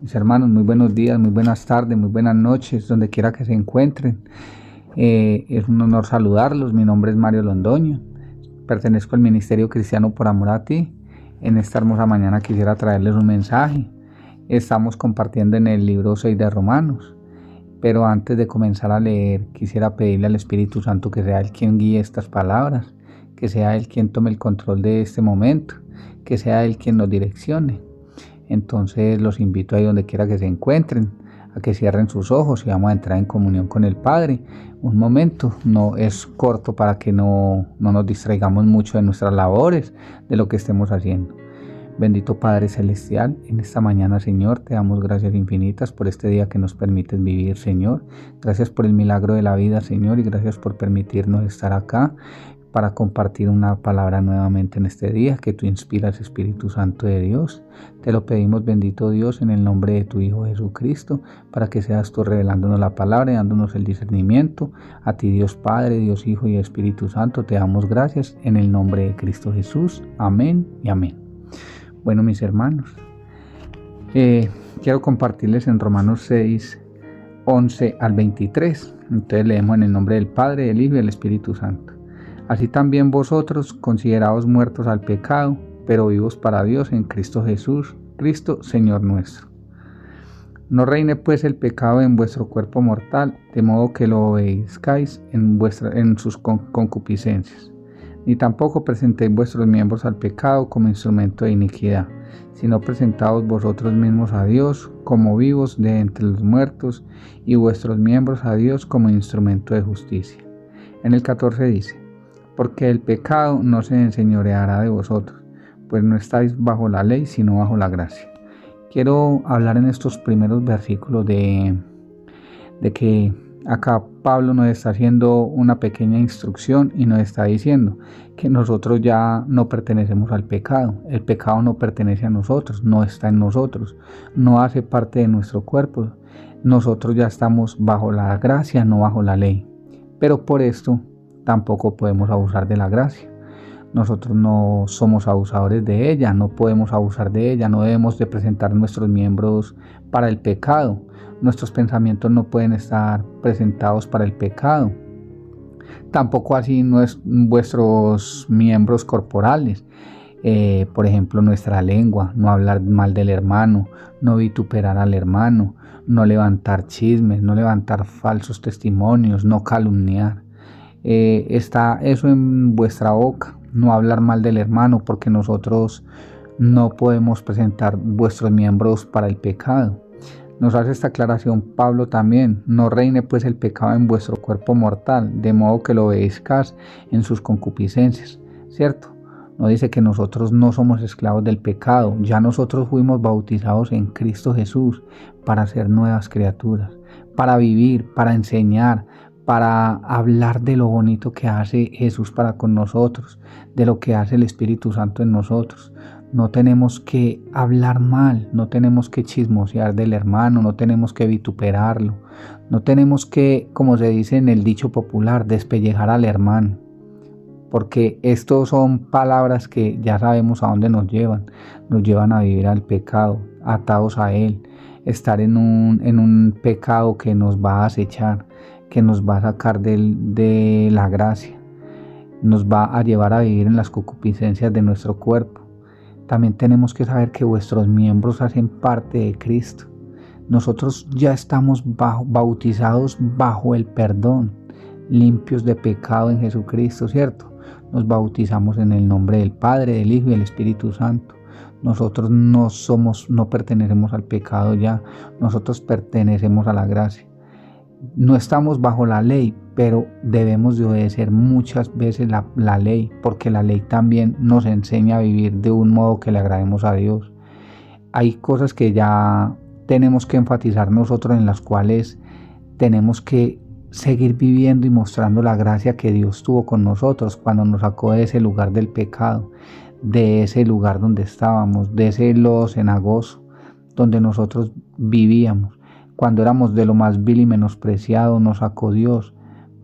Mis hermanos, muy buenos días, muy buenas tardes, muy buenas noches, donde quiera que se encuentren. Es un honor saludarlos. Mi nombre es Mario Londoño. Pertenezco al Ministerio Cristiano por Amor a Ti. En esta hermosa mañana quisiera traerles un mensaje. Estamos compartiendo en el libro 6 de Romanos. Pero antes de comenzar a leer, quisiera pedirle al Espíritu Santo que sea Él quien guíe estas palabras, que sea Él quien tome el control de este momento, que sea Él quien nos direccione. Entonces los invito ahí donde quiera que se encuentren, a que cierren sus ojos y vamos a entrar en comunión con el Padre. Un momento, no es corto para que no nos distraigamos mucho de nuestras labores, de lo que estemos haciendo. Bendito Padre Celestial, en esta mañana, Señor, te damos gracias infinitas por este día que nos permites vivir, Señor. Gracias por el milagro de la vida, Señor, y gracias por permitirnos estar acá para compartir una palabra nuevamente en este día que tú inspiras, Espíritu Santo de Dios. Te lo pedimos, bendito Dios, en el nombre de tu Hijo Jesucristo, para que seas tú revelándonos la palabra y dándonos el discernimiento. A ti, Dios Padre, Dios Hijo y Espíritu Santo, te damos gracias en el nombre de Cristo Jesús. Amén y amén. Bueno, mis hermanos, quiero compartirles en Romanos 6, 11 al 23. Entonces leemos en el nombre del Padre, del Hijo y del Espíritu Santo. Así también vosotros, considerados muertos al pecado, pero vivos para Dios en Cristo Jesús, Cristo Señor nuestro. No reine pues el pecado en vuestro cuerpo mortal, de modo que lo obedezcáis en sus concupiscencias. Ni tampoco presentéis vuestros miembros al pecado como instrumento de iniquidad, sino presentaos vosotros mismos a Dios como vivos de entre los muertos, y vuestros miembros a Dios como instrumento de justicia. En el 14 dice: porque el pecado no se enseñoreará de vosotros, pues no estáis bajo la ley, sino bajo la gracia. Quiero hablar en estos primeros versículos de que acá Pablo nos está haciendo una pequeña instrucción y nos está diciendo que nosotros ya no pertenecemos al pecado. El pecado no pertenece a nosotros, no está en nosotros, no hace parte de nuestro cuerpo. Nosotros ya estamos bajo la gracia, no bajo la ley. Pero por esto tampoco podemos abusar de la gracia. Nosotros no somos abusadores de ella, no podemos abusar de ella, no debemos de presentar nuestros miembros para el pecado. Nuestros pensamientos no pueden estar presentados para el pecado. Tampoco así vuestros miembros corporales. Por ejemplo, nuestra lengua, no hablar mal del hermano, no vituperar al hermano, no levantar chismes, no levantar falsos testimonios, no calumniar. Está eso en vuestra boca, no hablar mal del hermano, porque nosotros no podemos presentar vuestros miembros para el pecado. Nos hace esta aclaración Pablo también: no reine pues el pecado en vuestro cuerpo mortal, de modo que lo obedezcáis en sus concupiscencias, ¿cierto? No dice que nosotros no somos esclavos del pecado, ya nosotros fuimos bautizados en Cristo Jesús para ser nuevas criaturas, para vivir, para enseñar, para hablar de lo bonito que hace Jesús para con nosotros, de lo que hace el Espíritu Santo en nosotros. No tenemos que hablar mal, no tenemos que chismosear del hermano, no tenemos que vituperarlo, no tenemos que, como se dice en el dicho popular, despellejar al hermano, porque estos son palabras que ya sabemos a dónde nos llevan a vivir al pecado, atados a él, estar en un pecado que nos va a acechar, que nos va a sacar de la gracia, nos va a llevar a vivir en las concupiscencias de nuestro cuerpo. También tenemos que saber que vuestros miembros hacen parte de Cristo. Nosotros ya estamos bautizados bajo el perdón, limpios de pecado en Jesucristo, ¿cierto? Nos bautizamos en el nombre del Padre, del Hijo y del Espíritu Santo. Nosotros no pertenecemos al pecado ya, nosotros pertenecemos a la gracia. No estamos bajo la ley, pero debemos de obedecer muchas veces la ley, porque la ley también nos enseña a vivir de un modo que le agrademos a Dios. Hay cosas que ya tenemos que enfatizar nosotros, en las cuales tenemos que seguir viviendo y mostrando la gracia que Dios tuvo con nosotros cuando nos sacó de ese lugar del pecado, de ese lugar donde estábamos, de ese lodo cenagoso donde nosotros vivíamos. Cuando éramos de lo más vil y menospreciado, nos sacó Dios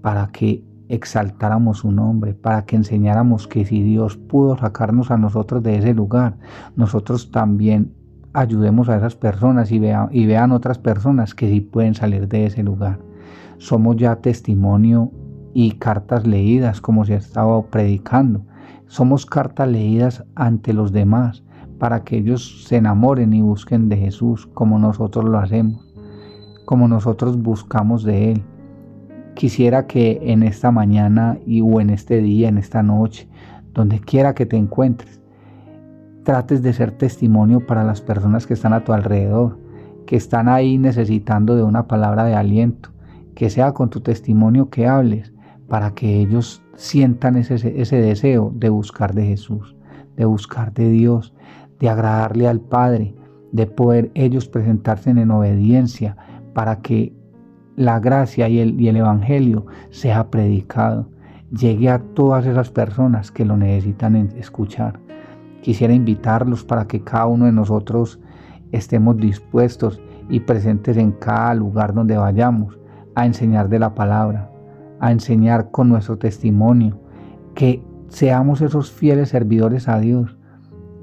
para que exaltáramos su nombre, para que enseñáramos que si Dios pudo sacarnos a nosotros de ese lugar, nosotros también ayudemos a esas personas y vean otras personas que sí pueden salir de ese lugar. Somos ya testimonio y cartas leídas, como se ha estado predicando. Somos cartas leídas ante los demás para que ellos se enamoren y busquen de Jesús como nosotros lo hacemos, como nosotros buscamos de Él. Quisiera que en esta mañana o en este día, en esta noche, donde quiera que te encuentres, trates de ser testimonio para las personas que están a tu alrededor, que están ahí necesitando de una palabra de aliento, que sea con tu testimonio que hables, para que ellos sientan ese deseo de buscar de Jesús, de buscar de Dios, de agradarle al Padre, de poder ellos presentarse en obediencia para que la gracia y el Evangelio sea predicado, llegue a todas esas personas que lo necesitan escuchar. Quisiera invitarlos para que cada uno de nosotros estemos dispuestos y presentes en cada lugar donde vayamos a enseñar de la palabra, a enseñar con nuestro testimonio, que seamos esos fieles servidores a Dios,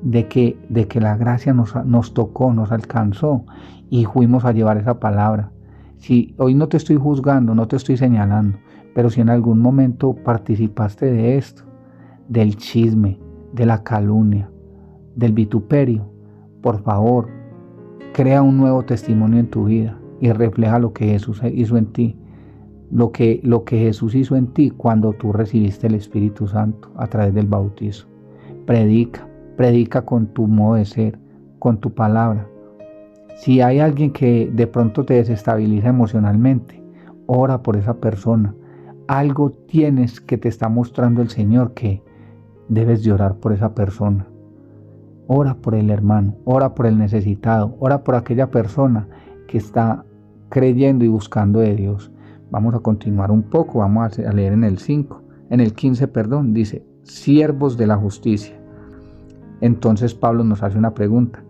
de que la gracia nos tocó, nos alcanzó y fuimos a llevar esa palabra. Si hoy no te estoy juzgando, no te estoy señalando, pero si en algún momento participaste de esto, del chisme, de la calumnia, del vituperio, por favor, crea un nuevo testimonio en tu vida y refleja lo que Jesús hizo en ti, lo que Jesús hizo en ti cuando tú recibiste el Espíritu Santo a través del bautizo. Predica con tu modo de ser, con tu palabra. Si hay alguien que de pronto te desestabiliza emocionalmente, ora por esa persona. Algo tienes que te está mostrando el Señor que debes de orar por esa persona. Ora por el hermano, ora por el necesitado, ora por aquella persona que está creyendo y buscando de Dios. Vamos a continuar un poco, vamos a leer en el 15, dice, siervos de la justicia. Entonces Pablo nos hace una pregunta.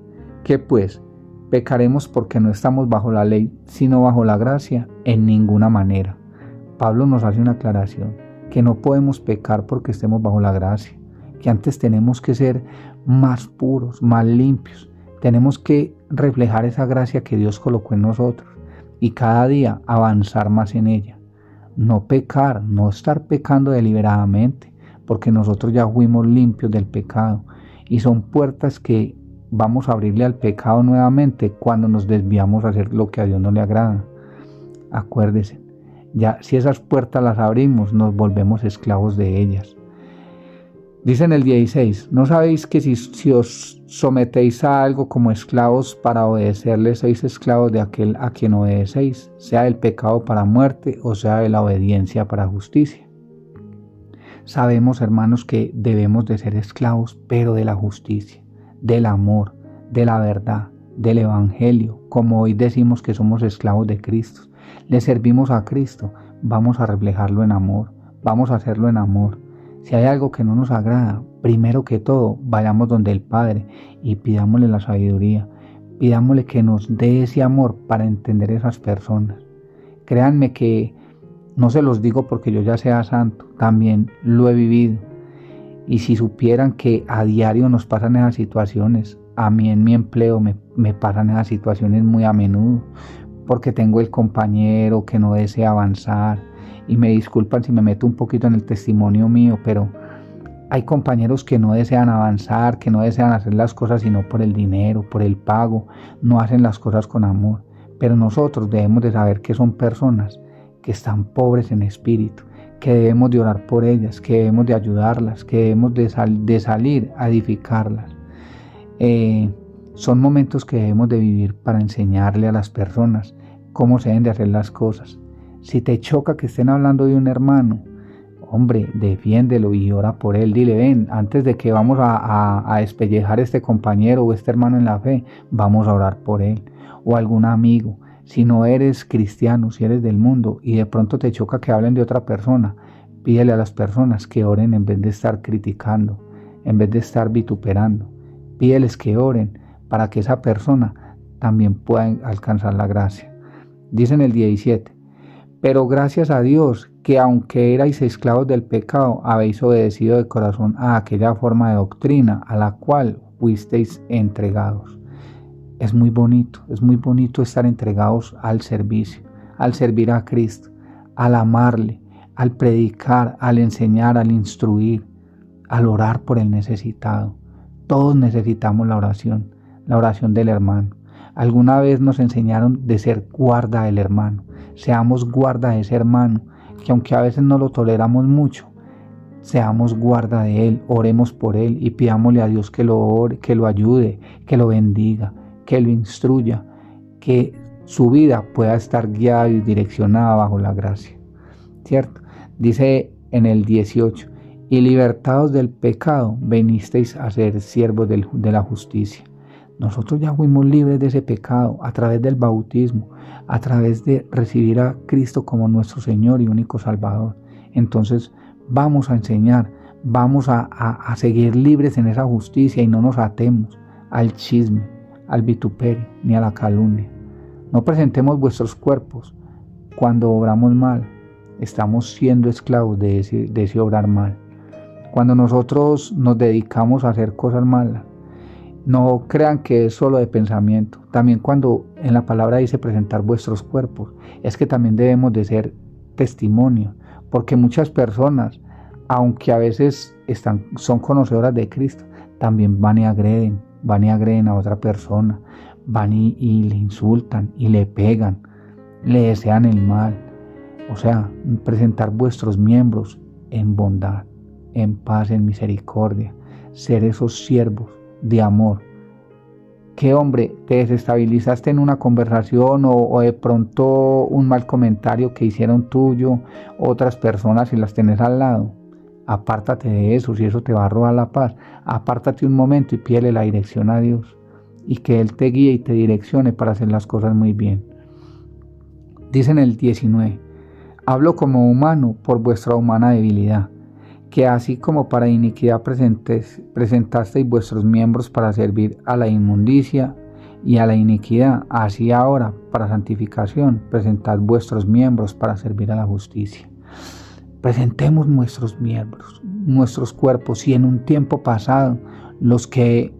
¿Qué pues? ¿Pecaremos porque no estamos bajo la ley, sino bajo la gracia? En ninguna manera. Pablo nos hace una aclaración, que no podemos pecar porque estemos bajo la gracia, que antes tenemos que ser más puros, más limpios. Tenemos que reflejar esa gracia que Dios colocó en nosotros y cada día avanzar más en ella. No pecar, no estar pecando deliberadamente, porque nosotros ya fuimos limpios del pecado y son puertas que vamos a abrirle al pecado nuevamente cuando nos desviamos a hacer lo que a Dios no le agrada. Acuérdese, ya si esas puertas las abrimos, nos volvemos esclavos de ellas. Dice en el 16, ¿no sabéis que si os sometéis a algo como esclavos para obedecerle, sois esclavos de aquel a quien obedecéis, sea del pecado para muerte o sea de la obediencia para justicia? Sabemos, hermanos, que debemos de ser esclavos, pero de la justicia, del amor, de la verdad, del Evangelio, como hoy decimos que somos esclavos de Cristo. Le servimos a Cristo, vamos a reflejarlo en amor, vamos a hacerlo en amor. Si hay algo que no nos agrada, primero que todo, vayamos donde el Padre y pidámosle la sabiduría, pidámosle que nos dé ese amor para entender esas personas. Créanme que no se los digo porque yo ya sea santo, también lo he vivido. Y si supieran que a diario nos pasan esas situaciones, a mí en mi empleo me pasan esas situaciones muy a menudo, porque tengo el compañero que no desea avanzar, y me disculpan si me meto un poquito en el testimonio mío, pero hay compañeros que no desean avanzar, que no desean hacer las cosas sino por el dinero, por el pago, no hacen las cosas con amor. Pero nosotros debemos de saber que son personas que están pobres en espíritu, que debemos de orar por ellas, que debemos de ayudarlas, que debemos de salir a edificarlas. Son momentos que debemos de vivir para enseñarle a las personas cómo se deben de hacer las cosas. Si te choca que estén hablando de un hermano, hombre, defiéndelo y ora por él. Dile, ven, antes de que vamos a despellejar a este compañero o este hermano en la fe, vamos a orar por él. O algún amigo. Si no eres cristiano, si eres del mundo y de pronto te choca que hablen de otra persona, pídele a las personas que oren en vez de estar criticando, en vez de estar vituperando. Pídeles que oren para que esa persona también pueda alcanzar la gracia. Dice en el 17, pero gracias a Dios que aunque erais esclavos del pecado, habéis obedecido de corazón a aquella forma de doctrina a la cual fuisteis entregados. es muy bonito estar entregados al servicio, al servir a Cristo, al amarle, al predicar, al enseñar, al instruir, al orar por el necesitado. Todos necesitamos la oración del hermano. Alguna vez nos enseñaron de ser guarda del hermano. Seamos guarda de ese hermano, que aunque a veces no lo toleramos mucho, seamos guarda de él, oremos por él y pidámosle a Dios que lo ayude, que lo bendiga, que lo instruya, que su vida pueda estar guiada y direccionada bajo la gracia. ¿Cierto? Dice en el 18, y libertados del pecado, venisteis a ser siervos de la justicia. Nosotros ya fuimos libres de ese pecado a través del bautismo, a través de recibir a Cristo como nuestro Señor y único Salvador. Entonces vamos a enseñar, vamos a seguir libres en esa justicia y no nos atemos al chisme, al vituperio ni a la calumnia. No presentemos vuestros cuerpos cuando obramos mal. Estamos siendo esclavos de ese obrar mal. Cuando nosotros nos dedicamos a hacer cosas malas, no crean que es solo de pensamiento. También cuando en la palabra dice presentar vuestros cuerpos, es que también debemos de ser testimonio, porque muchas personas, aunque a veces son conocedoras de Cristo, también van y agreden a otra persona, van y le insultan y le pegan, le desean el mal. O sea, presentar vuestros miembros en bondad, en paz, en misericordia, ser esos siervos de amor. Que hombre, te desestabilizaste en una conversación o de pronto un mal comentario que hicieron tuyo otras personas y las tenés al lado. Apártate de eso, si eso te va a robar la paz. Apártate un momento y pídele la dirección a Dios y que Él te guíe y te direccione para hacer las cosas muy bien. Dice en el 19, hablo como humano por vuestra humana debilidad, que así como para iniquidad presentasteis vuestros miembros para servir a la inmundicia y a la iniquidad, así ahora para santificación presentad vuestros miembros para servir a la justicia. Presentemos nuestros miembros, nuestros cuerpos, y en un tiempo pasado, los que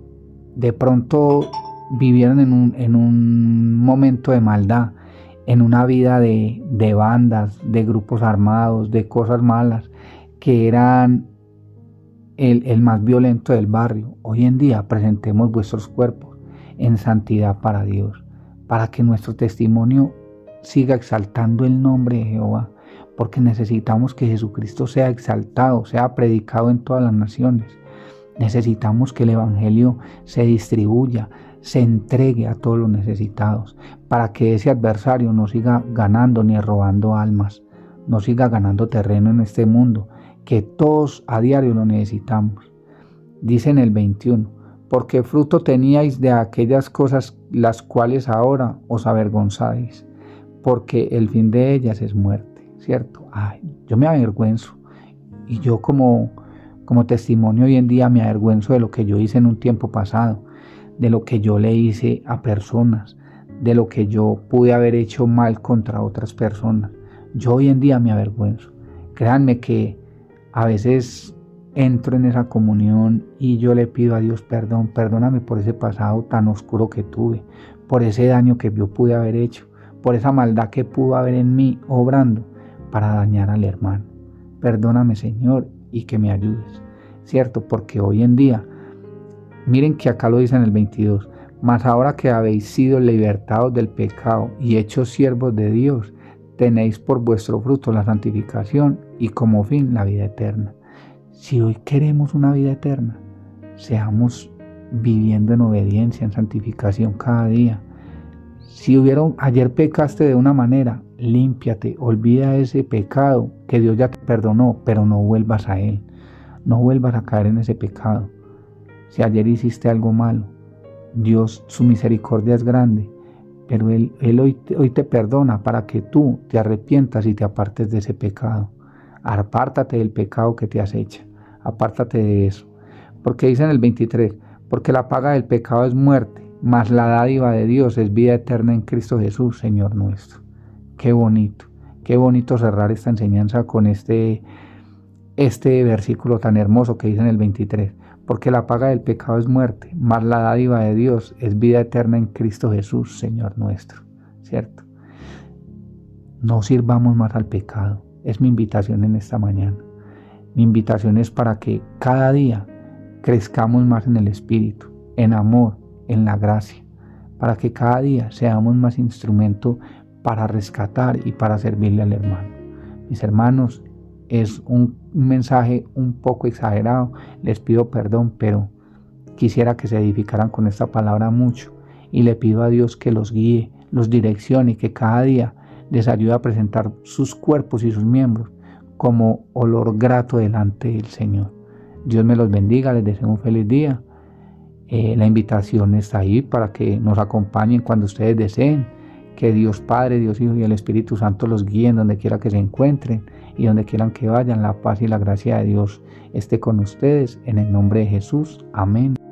de pronto vivieron en un momento de maldad, en una vida de bandas, de grupos armados, de cosas malas, que eran el más violento del barrio. Hoy en día presentemos vuestros cuerpos en santidad para Dios, para que nuestro testimonio siga exaltando el nombre de Jehová, porque necesitamos que Jesucristo sea exaltado, sea predicado en todas las naciones. Necesitamos que el Evangelio se distribuya, se entregue a todos los necesitados, para que ese adversario no siga ganando ni robando almas, no siga ganando terreno en este mundo, que todos a diario lo necesitamos. Dice en el 21, porque fruto teníais de aquellas cosas las cuales ahora os avergonzáis, porque el fin de ellas es muerte, ¿cierto? Yo me avergüenzo, y yo como testimonio hoy en día me avergüenzo de lo que yo hice en un tiempo pasado, de lo que yo le hice a personas, de lo que yo pude haber hecho mal contra otras personas. Yo hoy en día me avergüenzo. Créanme que a veces entro en esa comunión y yo le pido a Dios perdón, perdóname por ese pasado tan oscuro que tuve, por ese daño que yo pude haber hecho, por esa maldad que pudo haber en mí obrando para dañar al hermano. Perdóname, Señor, y que me ayudes, ¿cierto? Porque hoy en día, miren que acá lo dice en el 22, mas ahora que habéis sido libertados del pecado y hechos siervos de Dios, tenéis por vuestro fruto la santificación y como fin la vida eterna. Si hoy queremos una vida eterna, seamos viviendo en obediencia, en santificación cada día. Si ayer pecaste de una manera, límpiate, olvida ese pecado que Dios ya te perdonó, pero no vuelvas a él, no vuelvas a caer en ese pecado. Si ayer hiciste algo malo, Dios, su misericordia es grande, pero Él hoy te perdona para que tú te arrepientas y te apartes de ese pecado. Apártate del pecado que te acecha, apártate de eso. Porque dice en el 23, porque la paga del pecado es muerte, mas la dádiva de Dios es vida eterna en Cristo Jesús, Señor nuestro. Qué bonito cerrar esta enseñanza con este versículo tan hermoso que dice en el 23. porque la paga del pecado es muerte, mas la dádiva de Dios es vida eterna en Cristo Jesús, Señor nuestro, ¿cierto? No sirvamos más al pecado, es mi invitación en esta mañana. Mi invitación es para que cada día crezcamos más en el Espíritu, en amor, en la gracia, para que cada día seamos más instrumento para rescatar y para servirle al hermano. Mis hermanos, es un mensaje un poco exagerado, les pido perdón, pero quisiera que se edificaran con esta palabra mucho y le pido a Dios que los guíe, los direccione y que cada día les ayude a presentar sus cuerpos y sus miembros como olor grato delante del Señor. Dios me los bendiga, les deseo un feliz día. La invitación está ahí para que nos acompañen cuando ustedes deseen. Que Dios Padre, Dios Hijo y el Espíritu Santo los guíen donde quiera que se encuentren y donde quieran que vayan. La paz y la gracia de Dios esté con ustedes. En el nombre de Jesús. Amén.